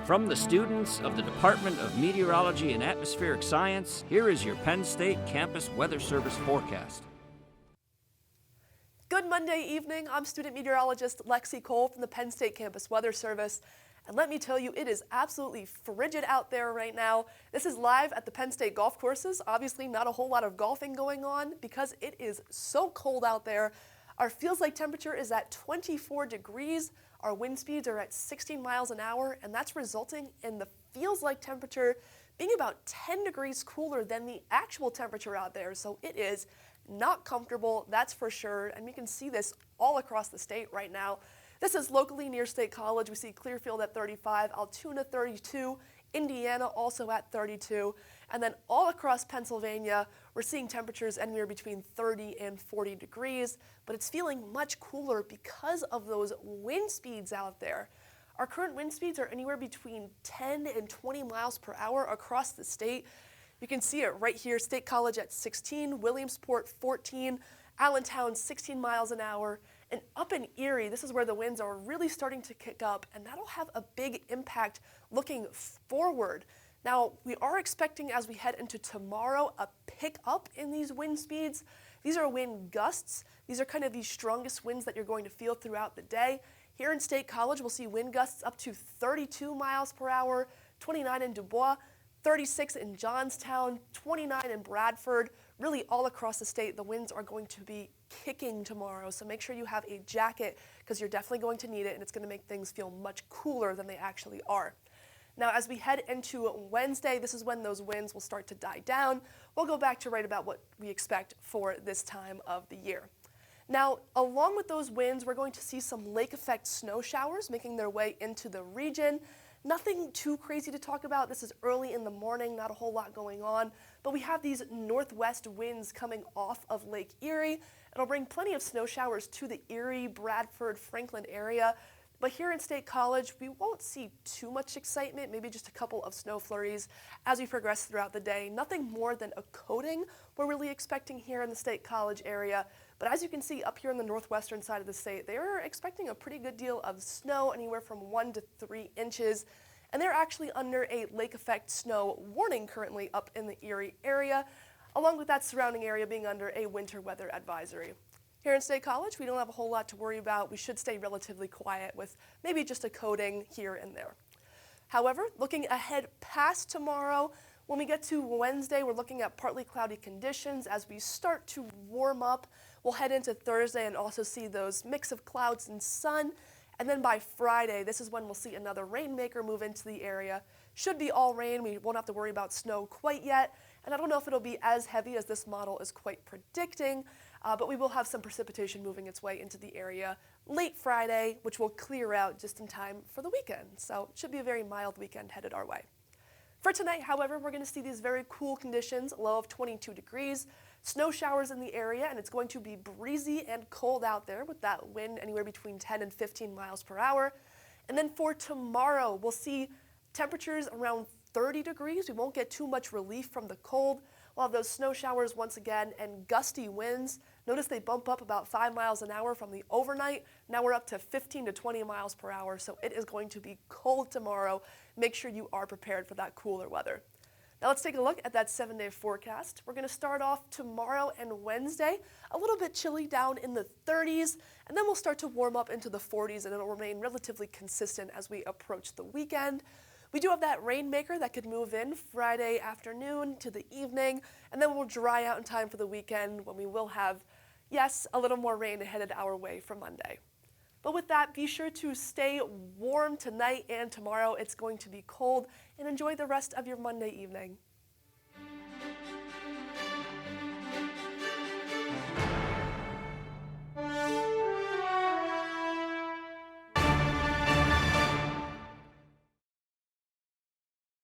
From the students of the Department of Meteorology and Atmospheric Science, here is your Penn State Campus Weather Service forecast. Good Monday evening. I'm student meteorologist Lexi Cole from the Penn State Campus Weather Service. And let me tell you, it is absolutely frigid out there right now. This is live at the Penn State golf courses. Obviously not a whole lot of golfing going on because it is so cold out there. Our feels like temperature is at 24 degrees. Our wind speeds are at 16 miles an hour, and that's resulting in the feels like temperature being about 10 degrees cooler than the actual temperature out there. So it is not comfortable, that's for sure, and we can see this all across the state right now. This is locally near State College. We see Clearfield at 35, Altoona 32, Indiana also at 32, and then all across Pennsylvania, we're seeing temperatures anywhere between 30 and 40 degrees, but it's feeling much cooler because of those wind speeds out there. Our current wind speeds are anywhere between 10 and 20 miles per hour across the state. You can see it right here, State College at 16, Williamsport 14, Allentown 16 miles an hour, and up in Erie, this is where the winds are really starting to kick up, and that'll have a big impact looking forward. Now, we are expecting as we head into tomorrow a pickup in these wind speeds. These are wind gusts. These are kind of the strongest winds that you're going to feel throughout the day. Here in State College, we'll see wind gusts up to 32 miles per hour, 29 in Dubois, 36 in Johnstown, 29 in Bradford. Really all across the state, the winds are going to be kicking tomorrow, so make sure you have a jacket because you're definitely going to need it, and it's going to make things feel much cooler than they actually are. Now, as we head into Wednesday, this is when those winds will start to die down. We'll go back to right about what we expect for this time of the year. Now, along with those winds, we're going to see some lake effect snow showers making their way into the region. Nothing too crazy to talk about. This is early in the morning, not a whole lot going on, but we have these northwest winds coming off of Lake Erie. It'll bring plenty of snow showers to the Erie, Bradford, Franklin area. But here in State College, we won't see too much excitement, maybe just a couple of snow flurries as we progress throughout the day. Nothing more than a coating we're really expecting here in the State College area. But as you can see up here in the northwestern side of the state, they are expecting a pretty good deal of snow, anywhere from 1 to 3 inches. And they're actually under a lake effect snow warning currently up in the Erie area, along with that surrounding area being under a winter weather advisory. Here in State College, we don't have a whole lot to worry about. We should stay relatively quiet with maybe just a coating here and there. However, looking ahead past tomorrow, when we get to Wednesday, we're looking at partly cloudy conditions. As we start to warm up, we'll head into Thursday and also see those mix of clouds and sun. And then by Friday, this is when we'll see another rainmaker move into the area. Should be all rain. We won't have to worry about snow quite yet. And I don't know if it'll be as heavy as this model is quite predicting, but we will have some precipitation moving its way into the area late Friday, which will clear out just in time for the weekend. So it should be a very mild weekend headed our way. For tonight, however, we're going to see these very cool conditions, a low of 22 degrees, snow showers in the area, and it's going to be breezy and cold out there with that wind anywhere between 10 and 15 miles per hour. And then for tomorrow, we'll see temperatures around 30 degrees. We won't get too much relief from the cold. We'll have those snow showers once again and gusty winds. Notice they bump up about 5 miles an hour from the overnight. Now we're up to 15 to 20 miles per hour, so it is going to be cold tomorrow. Make sure you are prepared for that cooler weather. Now let's take a look at that 7-day forecast. We're going to start off tomorrow and Wednesday, a little bit chilly down in the 30s, and then we'll start to warm up into the 40s, and it'll remain relatively consistent as we approach the weekend. We do have that rainmaker that could move in Friday afternoon to the evening, and then we'll dry out in time for the weekend when we will have, yes, a little more rain headed our way for Monday. But with that, be sure to stay warm tonight and tomorrow. It's going to be cold, and enjoy the rest of your Monday evening.